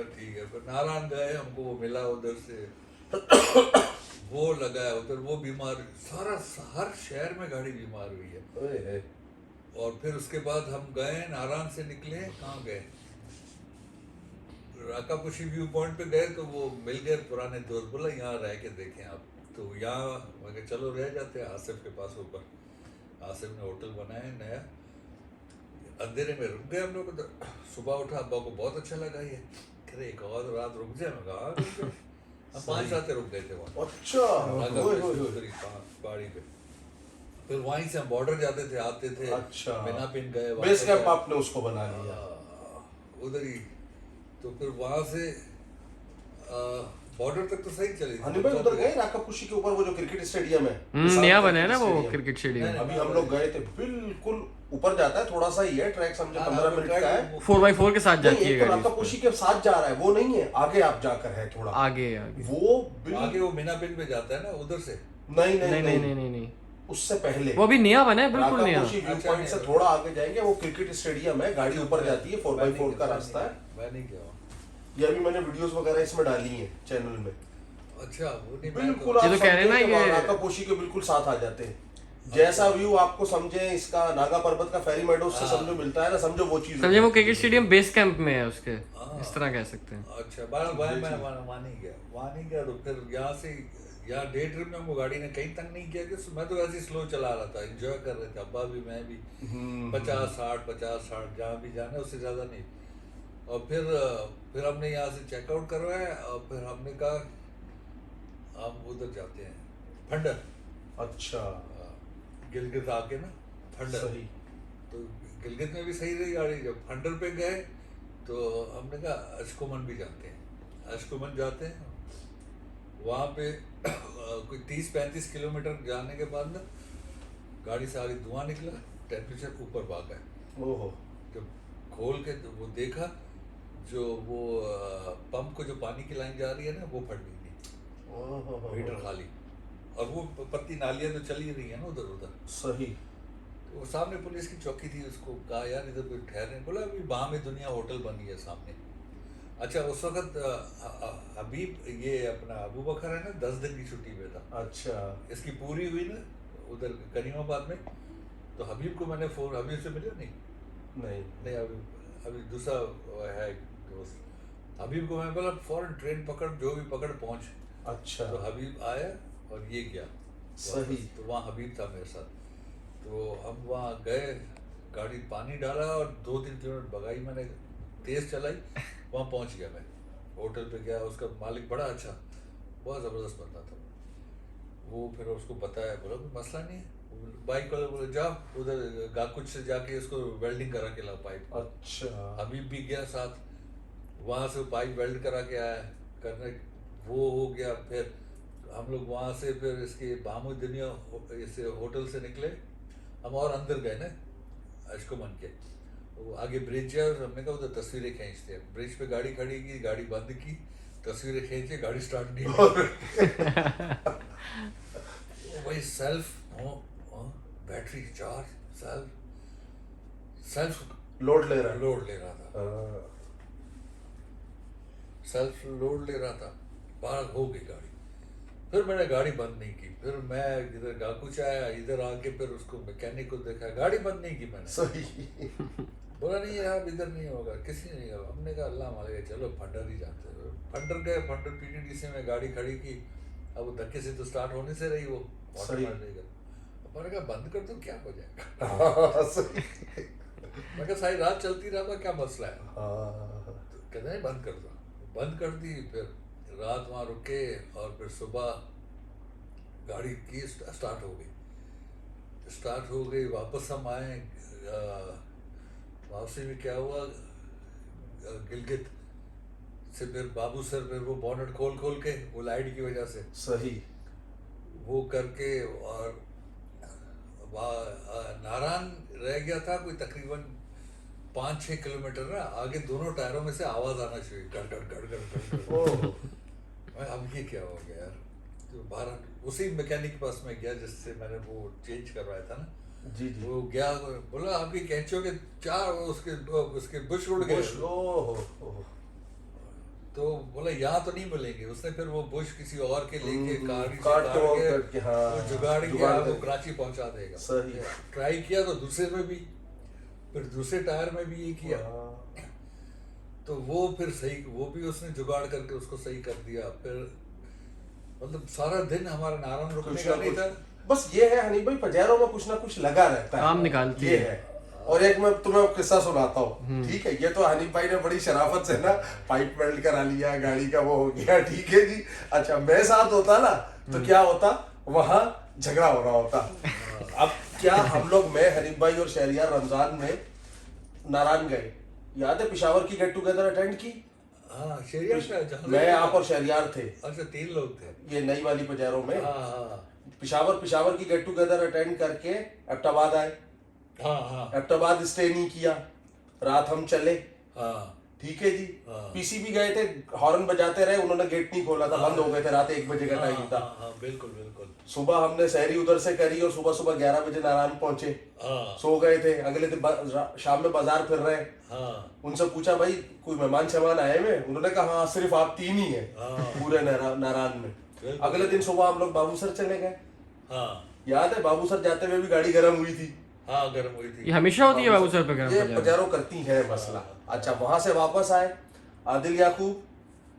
ठीक है। फिर नारायण गए, हमको वो मिला उधर से, वो लगाया उधर, वो बीमार, सारा हर शहर में गाड़ी बीमार हुई है। ओए, और फिर उसके बाद हम गए, नारायण से निकले, कहाँ गए, राकापुशी व्यू पॉइंट पे गए, तो वो मिल गए पुराने दोस्त, बोला यहाँ रह के देखें आप, तो यहाँ मैं कहा चलो रह जाते हैं आसिफ के पास ऊपर। आसिफ ने होटल बनाया नया, अंधेरे में रुक गए हम लोग। तो सुबह उठा, अब्बा को बहुत अच्छा लगा ये, कह रहे एक और रात रुक जाए। मैं कहा रुक जाए। हम 5 रातें रुक गए थे वहाँ अच्छा, राकापुशी पहाड़ी पे। फिर वहीं से हम बॉर्डर जाते थे, आते थे, अच्छा, बिना पिन गए बेस कैंप आपने उसको बना लिया उधर ही। तो फिर वहां से बॉर्डर तक तो सही चली हनी भाई उधर गए राकापुशी के ऊपर, वो जो क्रिकेट स्टेडियम है, नया बना है ना वो क्रिकेट स्टेडियम। अभी हम लोग गए थे, बिल्कुल ऊपर जाता है, थोड़ा सा ही है ट्रैक, समझे 15 मिनट का है, 4x4 के साथ जाती है तो गाड़ी। राकापुशी के साथ जा रहा है, वो नहीं है, आगे आप जाकर है थोड़ा आगे वो आगे वो मीना पिन पे जाता है ना उधर से। नहीं नहीं नहीं नहीं नहीं नहीं, उससे पहले वो अभी नया बना है, बिल्कुल नया। राकापुशी व्यू पॉइंट से थोड़ा आगे जाएंगे, वो क्रिकेट स्टेडियम है, गाड़ी ऊपर जाती है, 4x4 का रास्ता है। मैं नहीं गया। ये अभी मैंने वीडियोस वगैरह इसमें डाली हैं चैनल में। अच्छा, वो नहीं, बिल्कुल ये आप तो कह रहे हैं ना, समझे कि ये राकापुशी के बिल्कुल साथ आ जाते हैं। जैसा व्यू आपको समझे इसका नागा पर्वत का फेरी मेडोज से समझो मिलता है ना, समझो वो चीज। समझे वो क्रिकेट स्टेडियम बेस कैंप में है उसके, इस तरह कह सकते हैं। अच्छा, मैं वहाँ नहीं गया, वहाँ नहीं गया। तो फिर यहाँ से, यहाँ डे ट्रिप में हमको गाड़ी ने कहीं तंग नहीं किया, कि मैं तो ऐसे स्लो चला रहा था, एंजॉय कर रहे थे, अब्बा भी मैं भी, 50-60 जहाँ भी जाना, उससे ज़्यादा नहीं। और फिर हमने यहाँ से चेकआउट करवाया, और फिर हमने कहा हम उधर जाते हैं फंडर। अच्छा, गिलगित आके ना फंडर, सही। तो गिलगित में भी सही रही गाड़ी। जब फंडर पे गए तो हमने कहा अशकुमन भी जाते हैं, अशकुमन जाते हैं। वहाँ पे कोई 30-35 किलोमीटर जाने के बाद ना गाड़ी से आगे धुआं निकला, टेम्परेचर ऊपर भाग गया। ओहो, जब खोल के तो वो देखा, जो वो पंप को जो पानी की लाइन जा रही है ना, वो फट गई थी, मीटर खाली। और वो पत्ती नालियाँ तो चली रही है ना उधर उधर। सही। तो वो सामने पुलिस की चौकी थी, उसको कहा यार इधर कोई ठहरे, बोला अभी बामे दुनिया होटल बनी है सामने। अच्छा, उस वक्त हबीब, ये अपना अबू बकर है ना, 10 दिन की छुट्टी में था। अच्छा, इसकी पूरी हुई ना उधर करीमाबाद में, तो हबीब को मैंने फोन, हबीब से मिले नहीं अभी दूसरा है दोस्त, हबीब को मैं बोला फौरन ट्रेन पकड़, जो भी पकड़ पहुंच। अच्छा, तो हबीब आया और ये गया सही। तो वहाँ हबीब था मेरे साथ। तो हम वहाँ गए, गाड़ी पानी डाला और 2-3 किलोमीटर भगाई मैंने, तेज चलाई, वहाँ पहुँच गया मैं, होटल पे गया। उसका मालिक बड़ा अच्छा, बहुत ज़बरदस्त बंदा था वो। फिर उसको बताया, बोला कोई मसला नहीं है, बाइक वाले बोले जाओ उधर गाकुच से जाके इसको वेल्डिंग करा के लाओ पाइप। अच्छा, हबीब भी गया साथ, वहाँ से पाइप वेल्ड करा के आया, करने वो हो गया। फिर हम लोग वहाँ से फिर इसके बामू दुनिया इस होटल से निकले हम, और अंदर गए ना अशकुमन के, वो आगे ब्रिज है, हमने कहा उधर तस्वीरें खींचते हैं। ब्रिज पे गाड़ी खड़ी की, गाड़ी बंद की, तस्वीरें खींचे, गाड़ी स्टार्ट नहीं हुई। वही self battery charge, self load ले रहा था, सेल्फ लोड ले रहा था, बाहर हो गई गाड़ी। फिर मैंने गाड़ी बंद नहीं की, फिर मैं इधर गाकुच आया, इधर आके फिर उसको मैकेनिक को देखा, गाड़ी बंद नहीं की मैंने। सही। बोला नहीं यार इधर नहीं होगा, किसी ने नहीं होगा। हमने कहा अल्लाह मालिक, चलो फंडर ही जाते हैं। फंडर गए, फंडर PTDC में गाड़ी खड़ी की, अब वो धक्के से तो स्टार्ट होने से रही वो, मैंने कहा बंद कर दो, क्या हो जाएगा। मैं कहा सारी रात चलती रहा था, क्या मसला है। तो कहते हैं बंद कर दो, बंद कर दी। फिर रात वहाँ रुके और फिर सुबह गाड़ी की स्टार्ट हो गई, वापस हम आए। वापसी में क्या हुआ, गिलगित से फिर बाबू सर, फिर वो बॉनेट खोल के, वो लाइट की वजह से सही, वो करके, और नारायण रह गया था कोई तकरीबन 5-6 किलोमीटर ना आगे, दोनों टायरों में से आवाज आना शुरू, गड़ गड़ गड़ गड़ गड़। अब ये क्या हो गया यार। तो बाहर उसी मैकेनिक के पास में गया जिससे मैंने वो चेंज करवाया था ना, जी। वो गया, बोला आपकी कैंचों के 4 उसके बुश उड़ गए। तो बोला यहाँ तो नहीं मिलेंगे। उसने फिर वो बुश किसी और के लेके गाड़ी से काट काट के, के हाँ, वो जुगाड़ के जुगाड़ आपको करके। कराची पहुंचा देगा। सही। ट्राई किया तो दूसरे में भी, फिर दूसरे टायर में भी ये किया, तो वो फिर सही, वो भी उसने जुगाड़ करके उसको सही कर दिया। फिर मतलब सारा दिन हमारा नारायण रुकने कुछ का ना नहीं कुछ, था। बस ये है हनीफ भाई, पजेरों में कुछ ना कुछ लगा रहता है, काम निकालती ये है। और एक मैं तुम्हें किस्सा सुनाता हूँ, ठीक है। ये तो हनीफ भाई ने बड़ी शराफत से ना पाइप वेल्ड करा लिया, गाड़ी का वो हो गया, ठीक है जी। अच्छा, मैं साथ होता ना तो क्या होता, वहां झगड़ा हो रहा होता। अब क्या हम लोग, मैं, हनीफ भाई और शहरियार रमजान में नारायण गए, याद है पिशावर की गेट टुगेदर अटेंड की। हाँ, शहरियार का जहाँ मैं, आप और शहरियार थे। अच्छा, 3 लोग थे। ये नई वाली पजेरों में हाँ पिशावर की गेट टुगेदर अटेंड करके एबटाबाद आए। हाँ एबटाबाद स्टे नहीं किया, रात हम चले, हाँ ठीक है जी। हाँ। पीसीबी गए थे, हॉर्न बजाते रहे, उन्होंने गेट नहीं खोला था, बंद हो गए थे, रात 1 बजे का टाइम था। हाँ, बिल्कुल बिल्कुल। सुबह हमने सहरी उधर से करी और सुबह सुबह 11 बजे नारायण पहुंचे, हाँ सो गए थे। अगले दिन शाम में बाजार फिर रहे, हाँ उनसे पूछा भाई कोई मेहमान शहमान आए हुए, उन्होंने कहा हाँ सिर्फ आप 3 ही है हाँ। पूरे नारायण में। बिल्कुल। अगले दिन सुबह हम लोग बाबूसर चले गए, हाँ याद है बाबूसर जाते हुए भी गाड़ी गर्म हुई थी। हाँ, गर्म हुई थी। ये हमेशा होती है बाबू सर पे ये गर्म पजेरो करती है मसला। अच्छा, वहां से वापस आए, आदिल याकूब,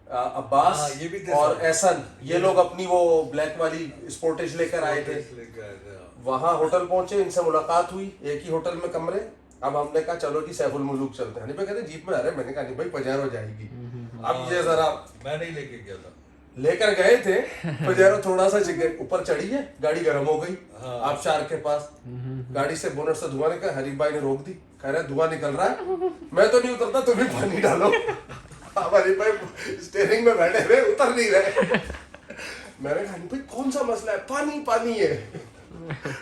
अब्बास हाँ, ये भी थे और सब। एहसन, ये लोग अपनी वो ब्लैक वाली स्पोर्टेज लेकर आए थे। लेके आए थे, हाँ। वहां होटल पहुंचे, इनसे मुलाकात हुई, एक ही होटल में कमरे। अब हमने कहा चलो जी सैफुल मुलूक चलते हैं। नहीं, कहते जीप में आ रहे, मैंने कहा नहीं भाई पजेरो जाएगी। अब ये जरा मैं नहीं लेके गया था। लेकर गए थे, पजेरो थोड़ा सा ऊपर चढ़ी है, गाड़ी गर्म हो गई हाँ। आबशार के पास। गाड़ी से बोनट से धुआं निकल, हरीफ भाई ने रोक दी, कह रहे धुआं निकल रहा है। मैं तो नहीं उतरता, तुम ही पानी डालो। अब हरीफ भाई स्टीयरिंग में बैठे हुए, उतर नहीं रहे। मैंने कहा भाई कौन सा मसला है, पानी पानी है,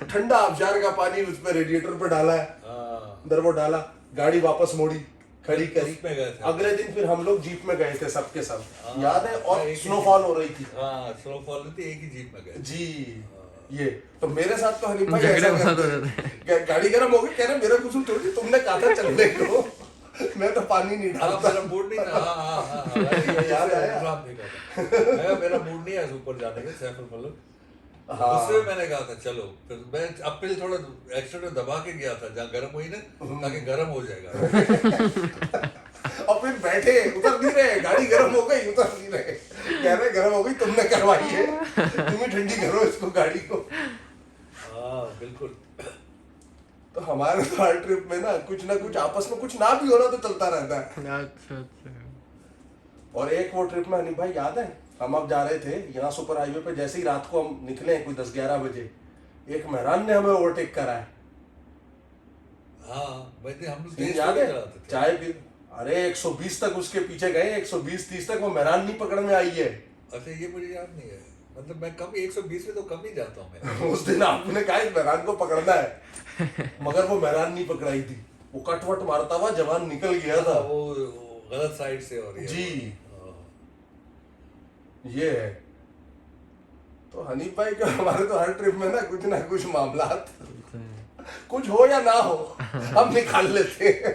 ठंडा आबशार का पानी उस पर रेडिएटर पे डाला है, हाँ, अंदर वो डाला, गाड़ी वापस मोड़ी, खड़ी करी। उसमें गए थे। अगले दिन फिर हम लोग जीप में गए थे सबके सब, हाँ, याद है, और एक ही स्नोफॉल हो रही थी हाँ, स्नोफॉल थी, एक ही जीप में गए। जी। ये तो मेरे साथ तो हनीफ भाई झगड़े ऐसा बहुत करते हो हैं। गाड़ी गर्म हो गई, कह रहे मेरा कुछ थोड़ी, तुमने कहा था चलने को, मैं तो पानी नहीं हाँ, डालता। मेरा मूड नहीं था। हाँ हाँ हाँ, हाँ, याद आया? एग्जाम देखा था। मैं, मेरा मूड नहीं है ऊपर जाने का, सैफुल मुल्क। हाँ। उसमें मैंने कहा था चलो, फिर मैं अपने थोड़ा एक्सीडेंट दबा के गया था जहाँ गर्म हुई ना, ताकि गर्म हो जाएगा। और फिर बैठे, उतर नहीं रहे, गाड़ी गर्म हो गई, उतर नहीं रहे, कह रहे गर्म हो गई, तुमने करवाई है, तुम ही ठंडी करो इसको, गाड़ी को। हाँ बिल्कुल। तो हमारे तो हर ट्रिप में ना कुछ आपस में कुछ ना भी होना तो चलता रहता है। अच्छा अच्छा। और एक वो ट्रिप में हनीफ भाई याद है, हम अब जा रहे थे यहाँ सुपर हाईवे पे, जैसे ही रात को हम निकले कोई 10-11 बजे, एक मेहरान ने हमें ओवरटेक करा है। हाँ, वैसे हम लोग सीन तेज याद थोड़ी है, चलाते थे। चाय पी, अरे 120 तक उसके पीछे गए, 120-30 तक वो मेहरान नहीं पकड़ में आई है। अच्छा, ये मुझे याद नहीं है, मतलब मैं कम 120 में तो कम ही जाता हूँ मैं। उस दिन आपने कहा इस मेहरान को पकड़ना है, मगर वो मेहरान नहीं पकड़ाई थी, वो कटवट मारता हुआ जवान निकल गया था। वो गलत साइड से हो रही है जी। हाँ। ये है। तो हनीफ भाई का हमारे तो हर ट्रिप में ना कुछ मामलात, कुछ हो या ना हो, हम निकाल लेते हैं।